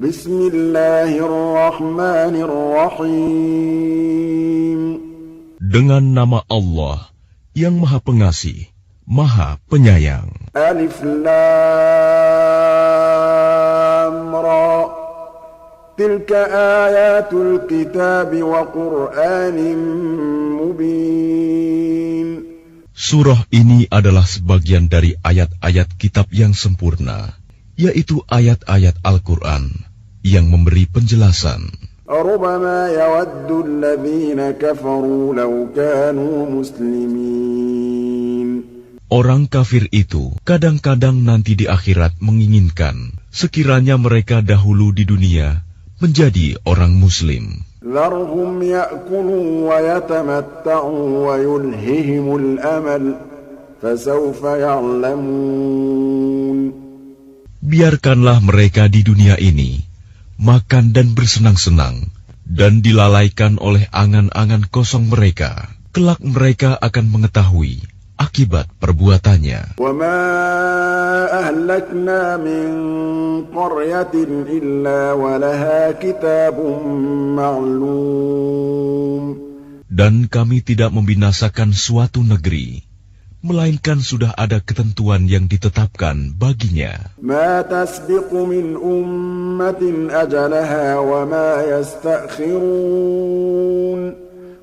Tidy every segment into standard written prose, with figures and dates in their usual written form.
Bismillahirrahmanirrahim. Dengan nama Allah yang Maha Pengasih, Maha Penyayang. Alif Lam Ra. Tilka ayatul kitab wa Qur'anin mubin. Surah ini adalah sebagian dari ayat-ayat kitab yang sempurna, yaitu ayat-ayat Al-Quran yang memberi penjelasan. ربما يود الذين كفروا لو كانوا مسلمين. Orang kafir itu kadang-kadang nanti di akhirat menginginkan sekiranya mereka dahulu di dunia menjadi orang Muslim. ذرهم يأكلوا ويتمتعوا ويلههم الأمل فسوف يعلمون. Biarkanlah mereka di dunia ini makan dan bersenang-senang, dan dilalaikan oleh angan-angan kosong mereka. Kelak mereka akan mengetahui akibat perbuatannya. وَمَا أَهْلَكْنَا مِنْ قَرْيَةٍ إِلَّا وَلَهَا كِتَابٌ مَعْلُومٌ. Dan kami tidak membinasakan suatu negeri, melainkan sudah ada ketentuan yang ditetapkan baginya. مَا تَسْبِقُ مِنْ أُمَّةٍ أَجَلَهَا وَمَا يَسْتَأْخِرُونَ.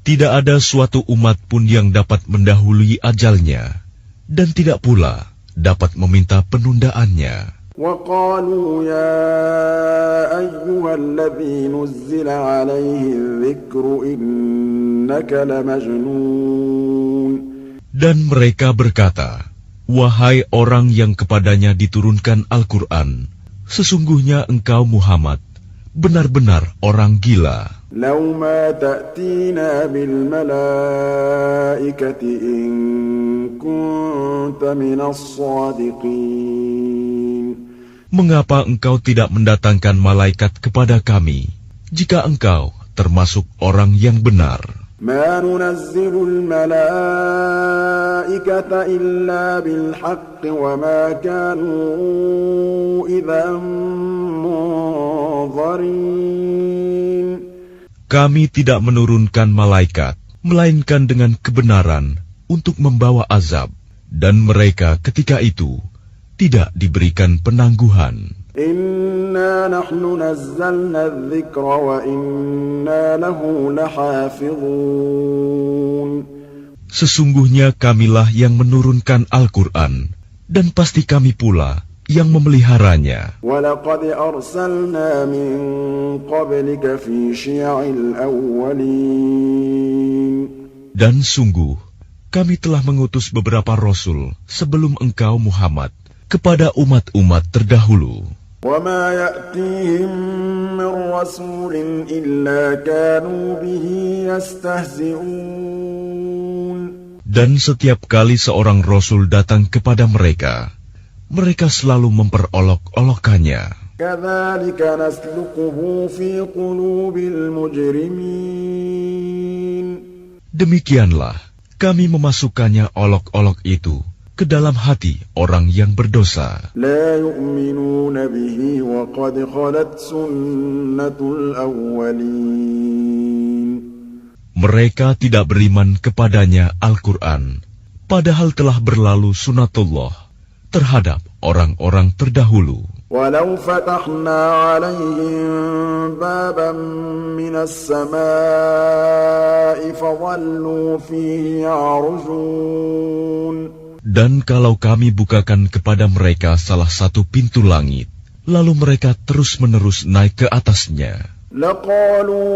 Tidak ada suatu umat pun yang dapat mendahului ajalnya, dan tidak pula dapat meminta penundaannya. وَقَالُوا يَا أَيُّهَا الَّذِي نُزِّلَ عَلَيْهِ الذِّكْرُ إِنَّكَ لَمَجْنُونَ. Dan mereka berkata, "Wahai orang yang kepadanya diturunkan Al-Quran, sesungguhnya engkau Muhammad benar-benar orang gila. لَوْ مَا تَأْتِينَا بِالْمَلَائِكَةِ إِن كُنتَ مِنَ الصَّادِقِينَ. Mengapa engkau tidak mendatangkan malaikat kepada kami, jika engkau termasuk orang yang benar? مَا نُنَزِّلُ الْمَلَائِكَةَ إِلَّا بِالْحَقِّ وَمَا كَانُوا إِذًا مُنظَرِينَ. Kami tidak menurunkan malaikat, melainkan dengan kebenaran untuk membawa azab, dan mereka ketika itu tidak diberikan penangguhan. Inna nahnu nazzalna adh-dhikra wa inna lahu lahafizun. Sesungguhnya kamilah yang menurunkan Al-Quran, dan pasti kami pula yang memeliharanya. Wa laqad arsalna min qablika fi syi'il awwalin. Dan sungguh, kami telah mengutus beberapa rasul sebelum engkau Muhammad kepada umat-umat terdahulu. وَمَا يَأْتِيهِمْ مِنْ رَسُولٍ إِلَّا كَانُوا بِهِ يَسْتَهْزِئُونَ. Dan setiap kali seorang rasul datang kepada mereka, mereka selalu memperolok-olokkannya. كَذَلِكَ نَسْلُكُهُ فِي قُلُوبِ الْمُجْرِمِينَ. Demikianlah kami memasukkannya olok-olok itu ke dalam hati orang yang berdosa. لا يؤمنون به وقد خلت سنة الأولين. Mereka tidak beriman kepadanya Al-Quran, padahal telah berlalu sunatullah terhadap orang-orang terdahulu. ولو فتحنا عليهم بابا من السماء فظلوا فيه يعرجون. Dan kalau kami bukakan kepada mereka salah satu pintu langit, lalu mereka terus-menerus naik ke atasnya, لقالوا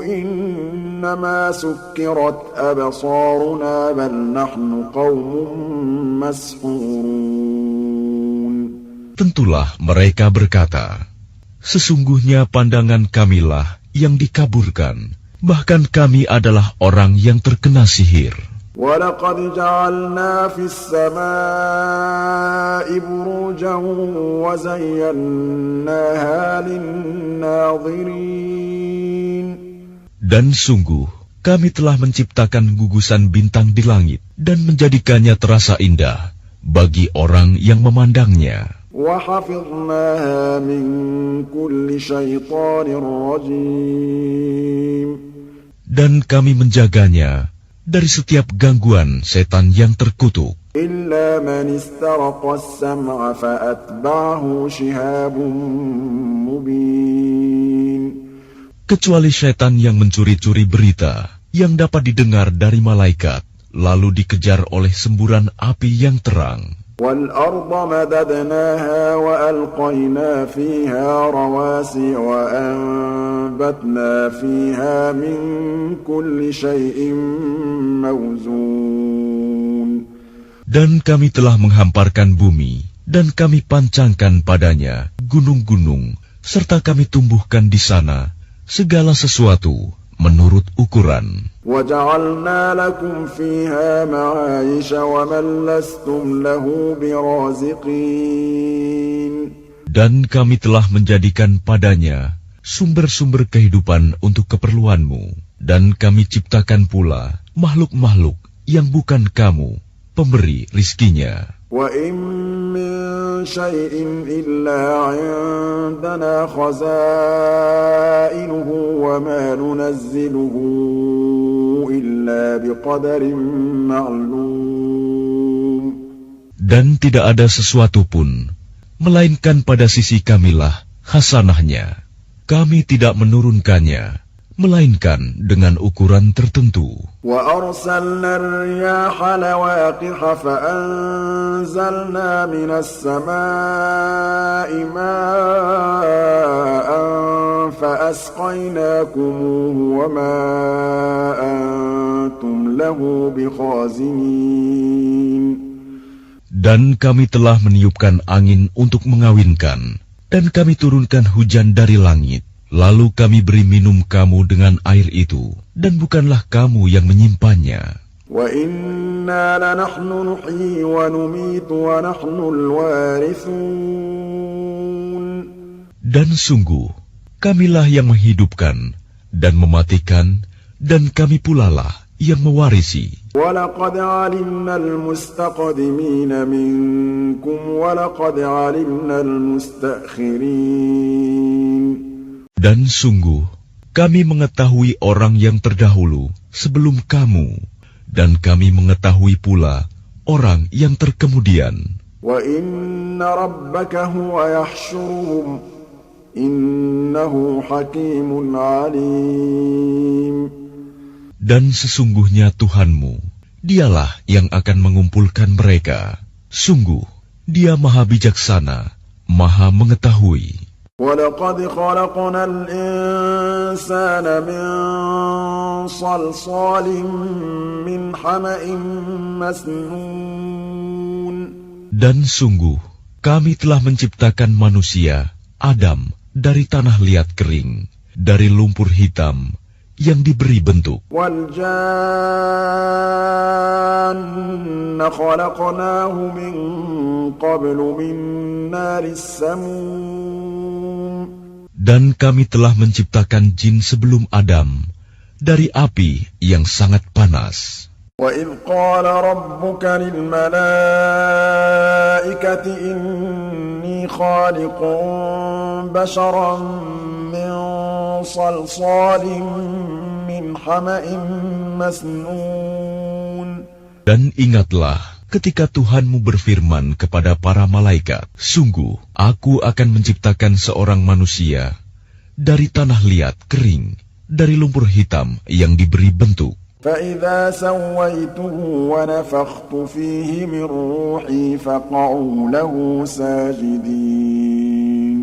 إنما سكرت أبصارنا بل نحن قوم مسحورون. Tentulah mereka berkata, sesungguhnya pandangan kamilah yang dikaburkan, bahkan kami adalah orang yang terkena sihir. وَلَقَدْ جَعَلْنَا فِي السَّمَاءِ بُرُوجًا وَزَيَّنَّاهَا لِلنَّاظِرِينَ. Dan sungguh, kami telah menciptakan gugusan bintang di langit dan menjadikannya terasa indah bagi orang yang memandangnya. وَحَفِظْنَاهَا مِنْ شيطان رجيم. Dan kami menjaganya dari setiap gangguan setan yang terkutuk. إلا من استرق السمع فأتبعه شهاب مبين. Kecuali setan yang mencuri-curi berita yang dapat didengar dari malaikat, lalu dikejar oleh semburan api yang terang. وَالْأَرْضَ مَدَدْنَاهَا وَأَلْقَيْنَا فِيهَا رَوَاسِيَ وَأَنبَتْنَا فِيهَا مِن كُلِّ شَيْءٍ مَّوْزُونٍ. Dan kami telah menghamparkan bumi, dan kami pancangkan padanya gunung-gunung, serta kami tumbuhkan di sana segala sesuatu menurut ukuran. وَجَعَلْنَا لَكُمْ فِيهَا مَعَايِشَ وَمَن لَّسْتُمْ لَهُ بِرَازِقِينَ. Dan kami telah menjadikan padanya sumber-sumber kehidupan untuk keperluanmu, dan kami ciptakan pula makhluk-makhluk yang bukan kamu pemberi rizkinya. وَإِن مِّن شَيْءٍ إِلَّا عِندَنَا خَزَائِنُهُ وَمَا نُنَزِّلُهُ إِلَّا بِقَدَرٍ مَّعْلُومٍ. Dan tidak ada sesuatu pun, melainkan pada sisi kamilah hasanahnya. Kami tidak menurunkannya, melainkan dengan ukuran tertentu. وَأَرْسَلْنَا الرِّيَاحَ لَوَاقِحَ فَأَنزَلْنَا مِنَ السَّمَاءِ مَاءً فَأَسْقَيْنَاكُمُوهُ وَمَا أَنتُمْ لَهُ بِخَازِنِينَ. Dan kami telah meniupkan angin untuk mengawinkan, dan kami turunkan hujan dari langit. Lalu kami beri minum kamu dengan air itu, dan bukanlah kamu yang menyimpannya. وَإِنَّا لَنَحْنُ نُحْيِي وَنُمِيتُ وَنَحْنُ الْوَارِثُونَ. Dan sungguh, kamilah yang menghidupkan dan mematikan, dan kami pulalah yang mewarisi. وَلَقَدْ عَلِمْنَا الْمُسْتَقْدِمِينَ مِنكُمْ وَلَقَدْ عَلِمْنَا الْمُسْتَأْخِرِينَ. Dan sungguh, kami mengetahui orang yang terdahulu sebelum kamu, dan kami mengetahui pula orang yang terkemudian. وَإِنَّ رَبَّكَ هُوَ يَحْشُرُهُمْ إِنَّهُ حَكِيمٌ عَلِيمٌ. Dan sesungguhnya Tuhanmu, dialah yang akan mengumpulkan mereka. Sungguh, Dia Maha Bijaksana, Maha Mengetahui. وَلَقَدْ خَلَقْنَا الْإِنسَانَ مِنْ صَلْصَالٍ مِّنْ حَمَإٍ مَّسْنُونٍ. Dan sungguh, kami telah menciptakan manusia, Adam, dari tanah liat kering, dari lumpur hitam yang diberi bentuk. وَالْجَانَّ خَلَقْنَاهُ مِنْ قَبْلُ مِنْ نَارِ السَّمُومِ. Dan kami telah menciptakan jin sebelum Adam dari api yang sangat panas. وَإِذْ قَالَ رَبُّكَ لِلْمَلَائِكَةِ إِنِّي خَالِقٌ بَشَرًا مِّن صَلْصَالٍ مِّنْ حَمَإٍ مَّسْنُونٍ. Dan ingatlah ketika Tuhanmu berfirman kepada para malaikat, sungguh, aku akan menciptakan seorang manusia dari tanah liat kering, dari lumpur hitam yang diberi bentuk. فَإِذَا سَوَّيْتُهُ وَنَفَخْتُ فِيهِ مِنْ رُوحِي فَقَعُوا لَهُ سَاجِدِينَ.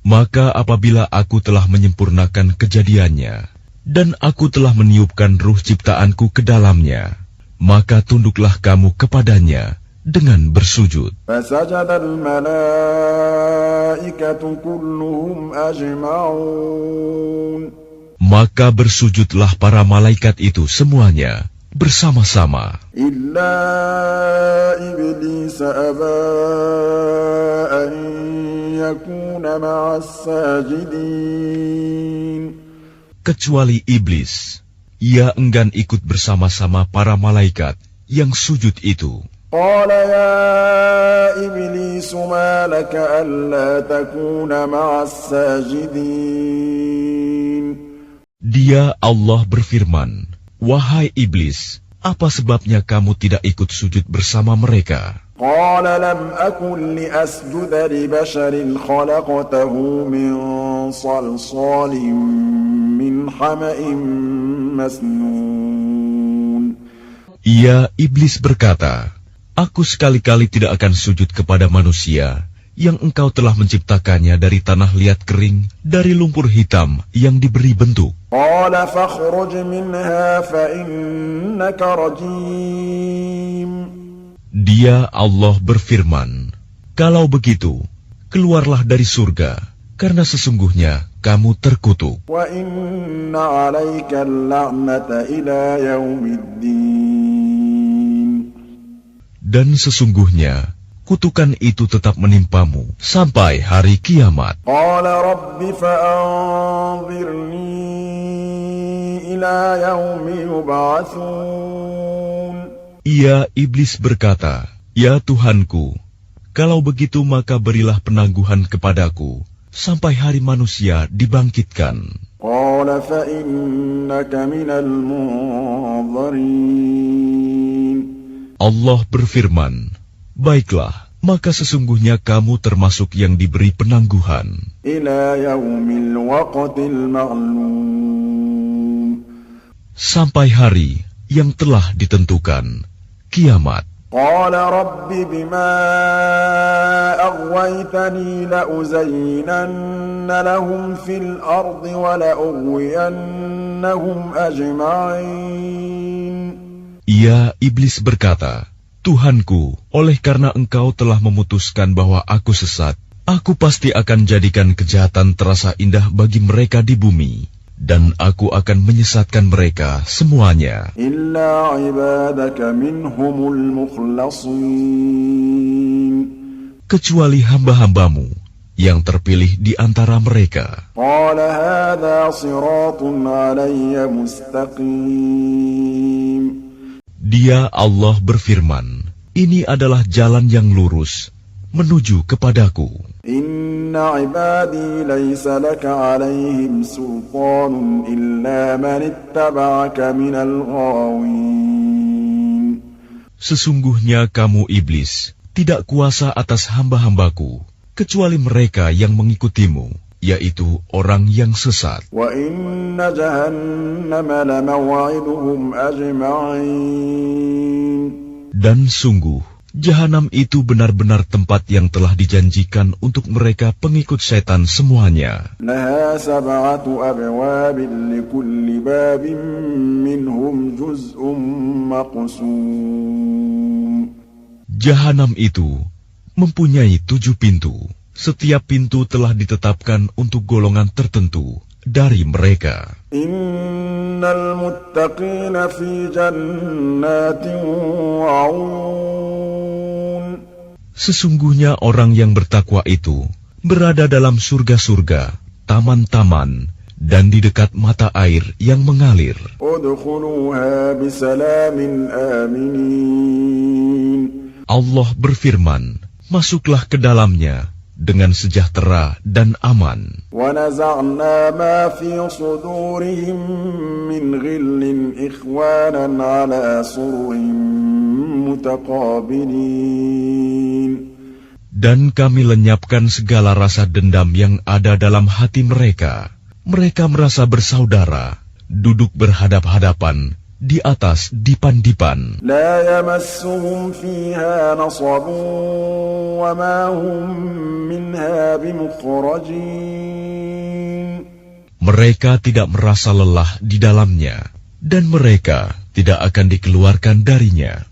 Maka apabila aku telah menyempurnakan kejadiannya, dan aku telah meniupkan ruh ciptaanku ke dalamnya, maka tunduklah kamu kepadanya dengan bersujud. فَسَجَدَ الْمَلَائِكَةُ كُلُّهُمْ أَجْمَعُونَ. Maka bersujudlah para malaikat itu semuanya bersama-sama. إِلَّا إِبْلِيسَ أَبَىٰ أَن يَكُونَ مَعَ السَّاجِدِينَ. Kecuali iblis, ia enggan ikut bersama-sama para malaikat yang sujud itu. قال يا إبليس ما لك ألا تكون مع الساجدين. Dia Allah berfirman, "Wahai iblis, apa sebabnya kamu tidak ikut sujud bersama mereka?" قال لم أكن لأسجد لبشر خلقته من صلصال من حمأ مسنون. Ia iblis berkata, "Aku sekali-kali tidak akan sujud kepada manusia yang engkau telah menciptakannya dari tanah liat kering, dari lumpur hitam yang diberi bentuk." قال فاخرج منها فإنك رجيم. Dia Allah berfirman, "Kalau begitu, keluarlah dari surga, karena sesungguhnya kamu terkutuk. وإن عليك اللعنة إلى يوم الدين. Dan sesungguhnya kutukan itu tetap menimpamu sampai hari kiamat." قال رب فأنظرني إلى يوم يبعثون. Ia iblis berkata, "Ya Tuhanku, kalau begitu maka berilah penangguhan kepadaku sampai hari manusia dibangkitkan." قال فإنك من المنظرين. Allah berfirman, "Baiklah, maka sesungguhnya kamu termasuk yang diberi penangguhan إلى يوم الوقت المعلوم. sampai hari yang telah ditentukan, kiamat." قال رب بما أغويتني لأزينن لهم في الأرض ولأغوينهم أجمعين. Ia iblis berkata, "Tuhanku, oleh karena engkau telah memutuskan bahwa aku sesat, aku pasti akan jadikan kejahatan terasa indah bagi mereka di bumi, dan aku akan menyesatkan mereka semuanya, إلا عبادك منهم المخلصين. kecuali hamba-hambamu yang terpilih di antara mereka." قال هذا صراط علي مستقيم. Dia Allah berfirman, "Ini adalah jalan yang lurus menuju kepadaku. إن عبادي ليس لك عليهم سلطان إلا من اتبعك من الغاوين." Sesungguhnya kamu iblis tidak kuasa atas hamba-hambaku, kecuali mereka yang mengikutimu, yaitu orang yang sesat. وإن جهنم لموعدهم أجمعين. Dan sungguh, Jahanam itu benar-benar tempat yang telah dijanjikan untuk mereka pengikut setan semuanya. لها 7 أبواب لكل باب منهم جزء مقسوم. Jahanam itu mempunyai 7 pintu. Setiap pintu telah ditetapkan untuk golongan tertentu dari mereka. إن المتقين في جنات وعيون. Sesungguhnya orang yang bertakwa itu berada dalam surga-surga, taman-taman, dan di dekat mata air yang mengalir. ادخلوها بسلام آمنين. Allah berfirman, "Masuklah ke dalamnya dengan sejahtera dan aman." ونزعنا ما في صدورهم من غل إخوانا على سرر متقابلين. Dan kami lenyapkan segala rasa dendam yang ada dalam hati mereka. Mereka merasa bersaudara, duduk berhadap-hadapan di atas dipan-dipan. لا يمسهم فيها نصب وما هم منها بمخرجين. Mereka tidak merasa lelah di dalamnya, dan mereka tidak akan dikeluarkan darinya.